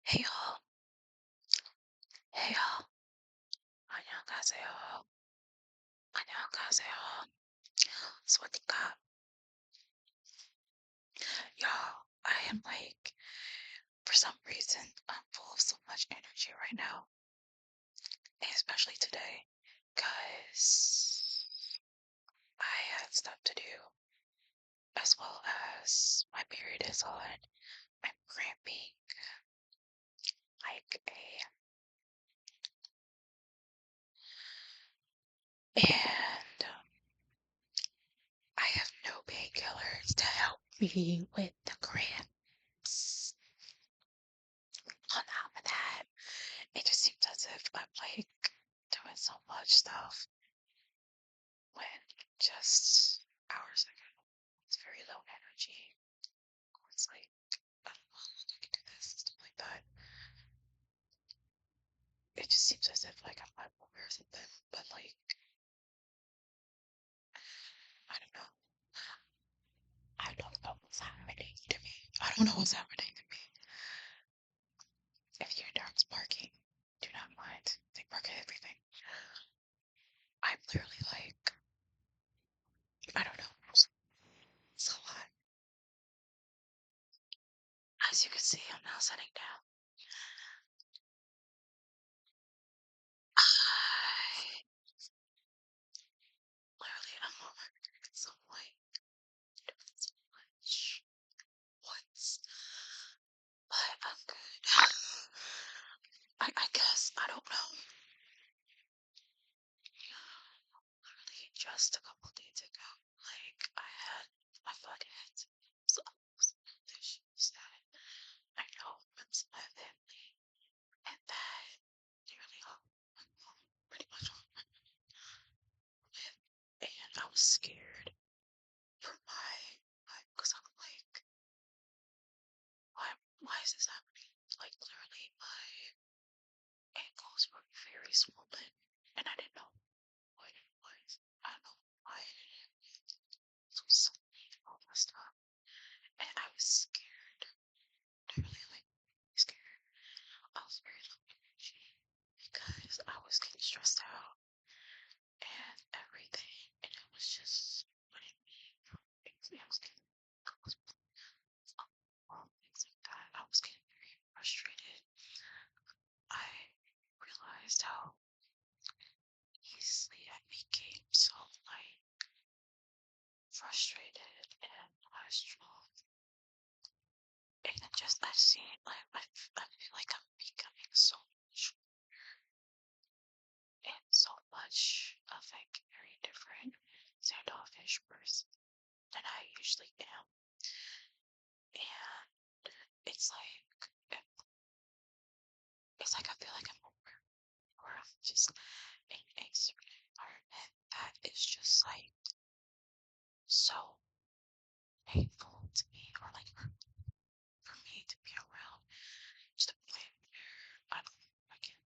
Hey y'all, hey y'all, 안녕하세요, 안녕하세요. 스와디카. Y'all, I am like, for some reason, I'm full of so much energy right now, especially today, cause I had stuff to do, as well as my period is on. I'm cramping like and I have no painkillers to help me with the cramps. On top of that, it just seems as if I'm like doing so much stuff when just hours ago it's very low energy. It's like I don't know how long I can do this and stuff like that. It just seems as if like I'm bipolar or something, but like I don't know. I don't know what's happening to me. I don't know what's happening to me. If your dog's barking, do not mind. They bark at everything. I'm literally like I don't know. It's a lot. As you can see, I'm now sitting down. I literally I'm over so like so much once, but I'm good. I guess I don't know. Literally just a couple days ago, like I had my foot hit some issues that I know runs in my family, and that nearly all pretty much all with, and I was scared for my because I'm like, why is this happening? Like literally my ankles were very swollen, and I didn't know what it was. I don't know why it happened. So suddenly all my stuff, and I was scared. Literally, like scared. I was very low energy because I was getting stressed out and everything, and it was just putting me through things. I was getting, I was things like that. I was getting very frustrated. I realized how easily I became so like frustrated and high strung. And it just I've seen like I feel like I'm becoming so much and so much of a very different standoffish person than I usually am. And it's like I feel like I'm over or I'm just in a certain environment that is just like so painful to me or like for me to be around just a point where I can't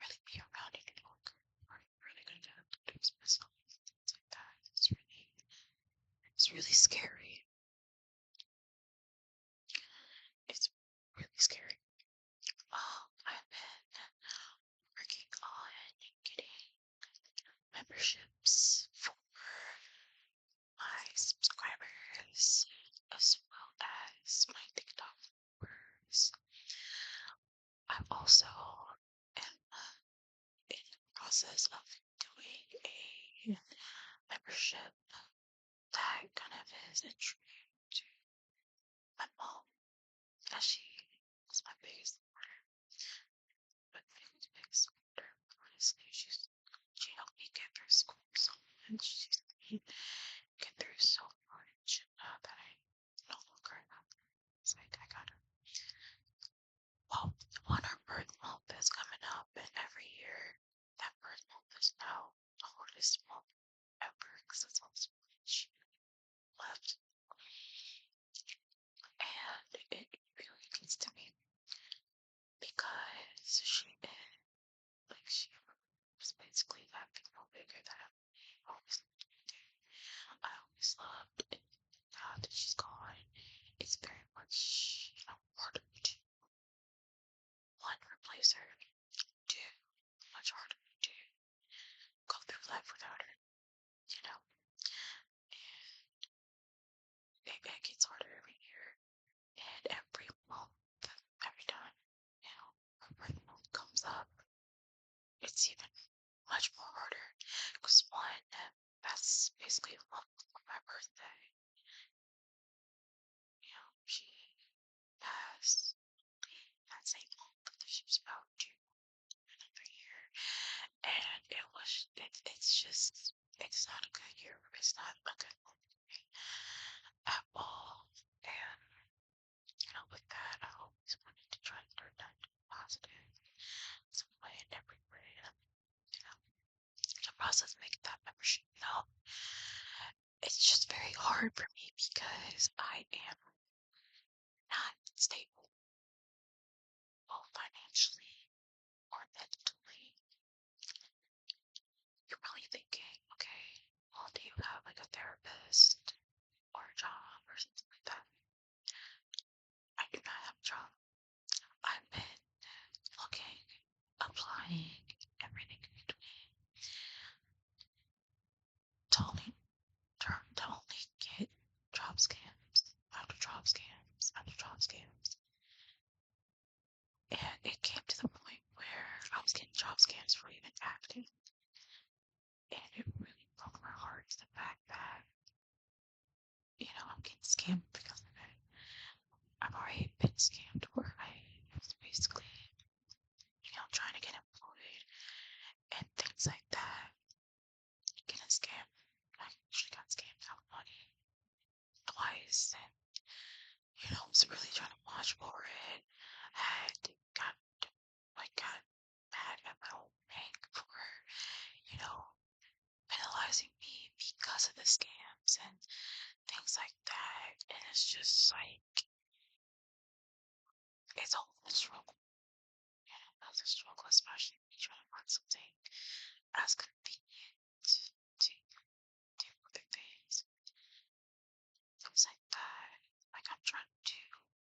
really be around any longer. Or I'm really gonna have to lose myself. Things like that. It's really scary. It's really scary. I've been working on getting memberships for my subscribers as well as my TikTok followers. I also am in the process of doing a membership that kind of is a tribute to my mom, as she was my biggest supporter. But biggest supporter, honestly, she helped me get through school so much. She's helped me get through so much that I no longer have. It's like I gotta. Well, when our birth month is coming up, and every year that birth month is now the hardest month ever because it's also much left, and it really gets to me because she was basically that female figure that I've always. it's even much more harder because one, that's basically a month before my birthday. You know, she has that same month that she was about to another year, and it's just it's not a good year. It's not a good month for me at all. And with that, I always wanted to try and turn that positive some way in every way. And, the process of making that membership, it's just very hard for me because I am not stable, both financially or mentally. You're probably thinking, okay, well, do you have like a therapist or a job or something like that? I do not have a job. I've been looking, applying, everything in between to only, to only get job scams after job scams after job scams. And it came to the point where I was getting job scams for even acting. And it really broke my heart is the fact that, I'm getting scammed because of it. I've already been scammed where I was basically, trying to get employed and things like that. Getting scammed. I actually got scammed out of money twice and, was really trying to watch for it. Had got got mad at my old bank for, you know, penalizing me because of the scams and things like that. And it's just like, it's a whole struggle. It's a struggle, especially when you're trying to find something as convenient to do other things. Things like that. Like, I'm trying to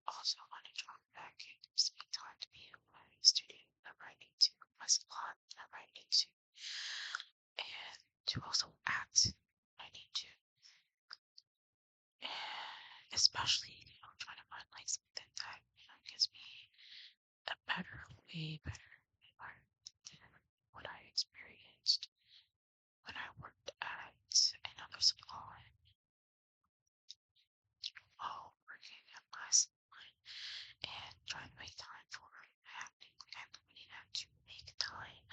also want to drop back and spend time to be in my studio whenever I need to, my salon whenever I need to, and to also act when I need to. And especially, trying to find like something that, gives me a better, way better environment than what I experienced when I worked at another salon. While working at my salon and trying to make time for acting, like I literally had to make time,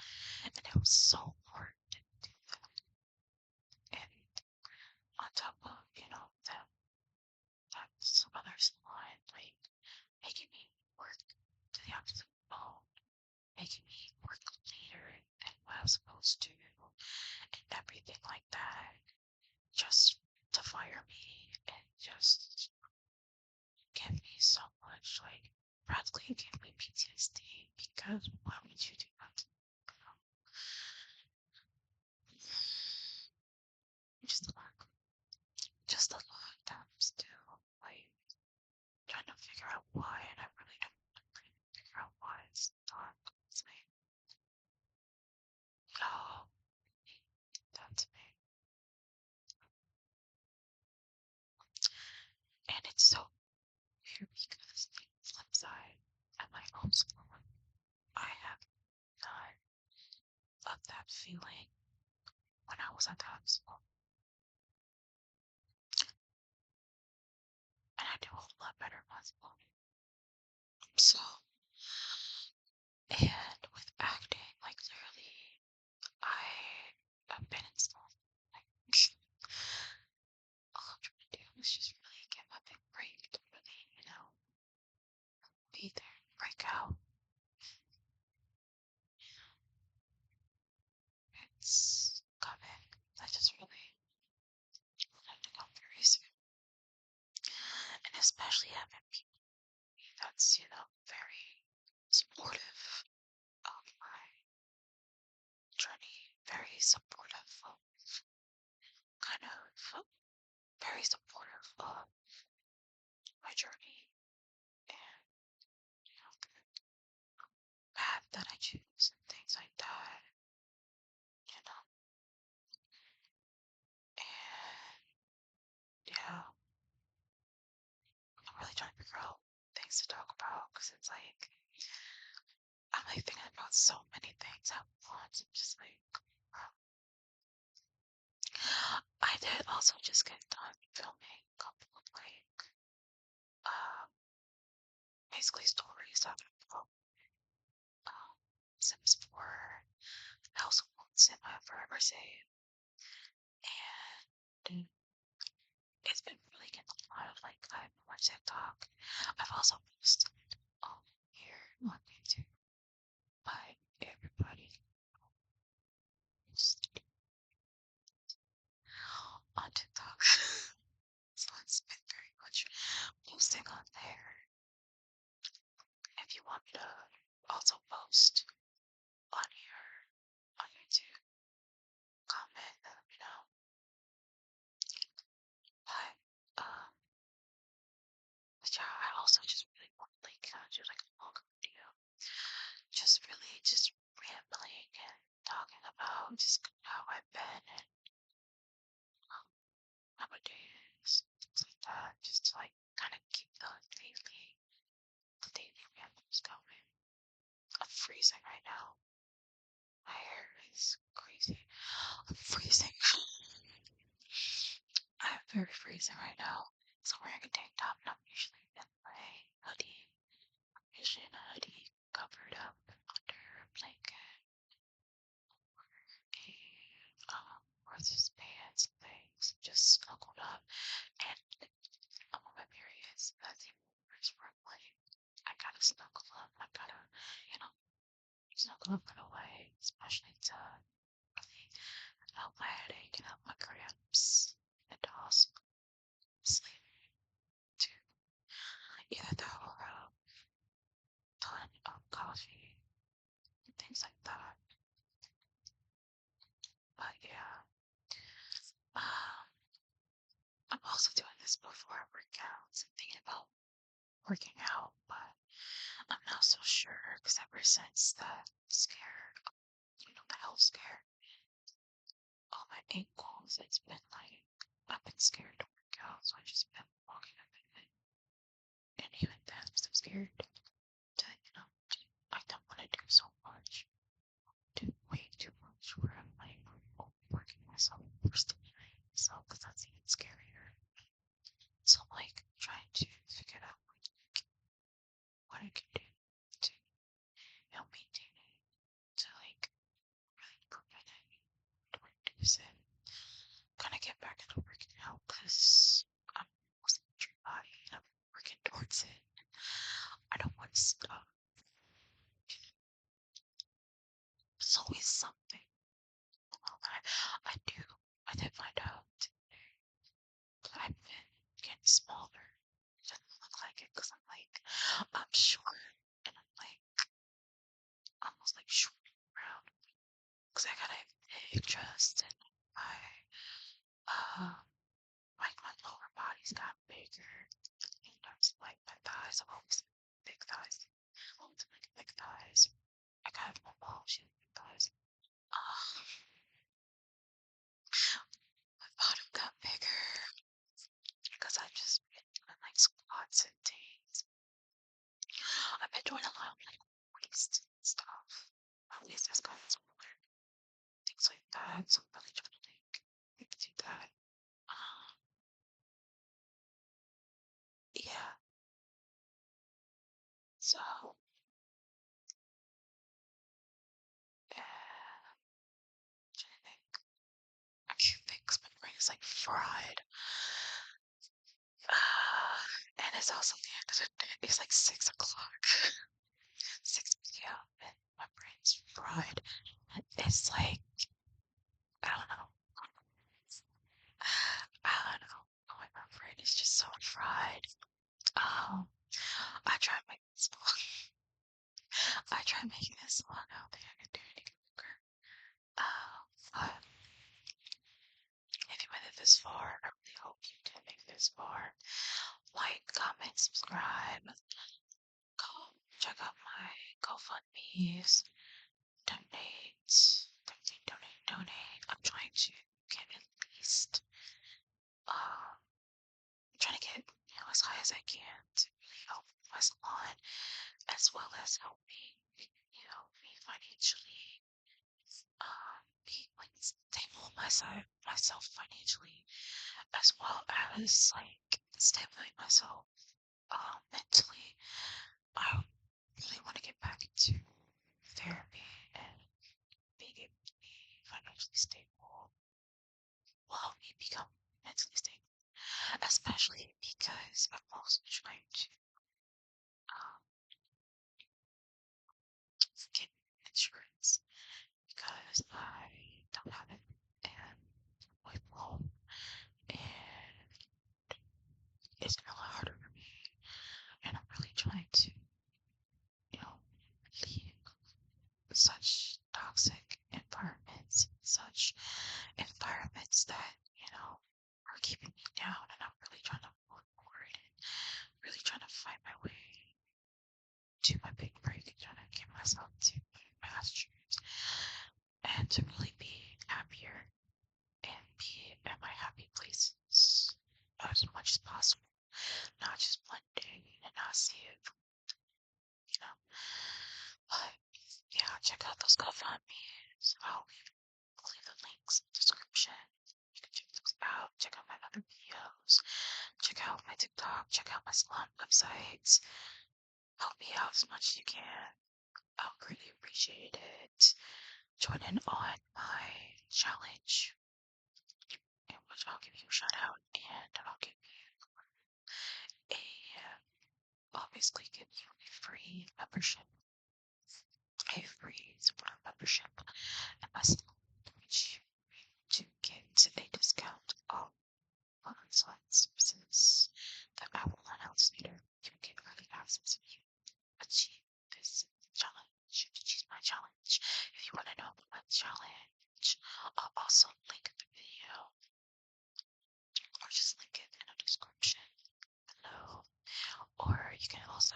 and it was so hard to do that. And on top of, that some other salon, like making me work to the absolute bone, making me work later than what I was supposed to, and everything like that, just to fire me and just give me so much, like, practically gave me PTSD because why would you do that? Just a lot, just a lot. I'm still like trying to figure out why, and I really don't figure out why it's not. It's like, oh, that's me. And it's so weird because the flip side at my own school, I have none of that feeling when I was at that school. And I do a whole lot better in my school. So, and with acting, like literally, I have been in school. Like, all I'm trying to do is just really get my big break to really, be there, break out. It's coming. I just really have to come very soon. And especially having people that's, very supportive of my journey, very supportive of kind of very supportive of my journey and the path that I choose and things like that, you know. And yeah, I'm really trying to figure out things to talk about because it's like I'm like thinking about so many things at once. I'm just like, I did also just get done filming a couple of like, uh, basically stories that I wrote, um, Sims 4, Households in my Forever Save, and it's been really getting a lot of like time on my TikTok. I've also posted here on YouTube, but everybody post on TikTok. So it's been very much posting on there. If you want me to also post on here on YouTube, comment and let me know. But yeah, I also just really want to like kind of do like a longer video, just really just rambling and talking about just how I've been and how my day is, things like that, just to like kind of keep the daily rambles going. I'm freezing right now. My hair is crazy. I'm freezing. I'm very freezing right now. So I'm wearing a tank top and I'm usually in my hoodie. I'm usually in a hoodie covered up under a blanket or a or just pants and things, just snuggled up. And I'm on my period, so that's even worse for like I gotta snuggle up. I gotta, you know, snuggle up right away, especially to really help my headache and help my cramps and also sleep too. Either that or a ton of coffee and things like that. But yeah, um, I'm also doing this before I work out. So I'm thinking about working out, but I'm not so sure because ever since that scare, the health scare, on my ankles, it's been like I've been scared to work out, so I just been walking up in it. And even then, I'm still scared to, I don't want to do so much, do way too much where I'm like overworking myself, overstimulating myself, because that's even scarier. So I'm like trying to figure out what I can do to maintain it, to like really prevent it, to reduce it, kind of get back into working out because I'm almost a mature body and I'm working towards it. I don't want to stop. It's always something. I I did find out that I've been getting smaller. It doesn't look like it because I'm short and I'm like almost like short around because I got a big chest and uh, my lower body's got bigger. In terms of like my thighs, I've always big thighs. Always like big thighs. I got my balls, she has big thighs. My bottom got bigger because I've just been doing like squats and things. I've been doing a lot of like waist stuff. My waist has gotten smaller. Things like that. So I'm really trying to like do that. Um, yeah. So trying to think. I can't think 'cause my brain is like fried. And it's also the end of the day. It's like 6 o'clock. 6 p.m. and my brain's fried. It's like I don't know. I don't know. Oh, my brain is just so fried. Um, I try to make this long. I try making this long. I don't think I can do any longer. But if you made it this far, I really hope you did make it this far. Like, comment, subscribe. Go check out my GoFundMe's. Donate, donate. I'm trying to get at least, I'm trying to get, as high as I can to really help my salon, as well as help me, financially, be like stable myself financially, as well as like stimulate myself mentally. I really want to get back into therapy and being able to be financially stable will help me become mentally stable, especially because I'm also trying to um, get insurance because I don't have it and I'm home and it's been a lot harder for me and I'm really trying to, leave such toxic environments, such environments that, are keeping me down and I'm really trying to move forward and really trying to find my way to my big break and trying to get myself to my dreams and to really be happier and be at my happy places as much as possible. Not just one day and not see it, you know. But yeah, check out those GoFundMe's. I'll leave the links in the description. You can check those out. Check out my other videos. Check out my TikTok. Check out my salon websites. Help me out as much as you can. I'll greatly appreciate it. Join in on my challenge, in which I'll give you a shout out and I'll give you a, I'll basically give you a free membership, a free support membership, and my salon, which to get a discount off on services that I will announce later. You get early access if you achieve this challenge, achieve my challenge. If you want to know about my challenge, I'll also link the video or just link it in the description below. Or you can also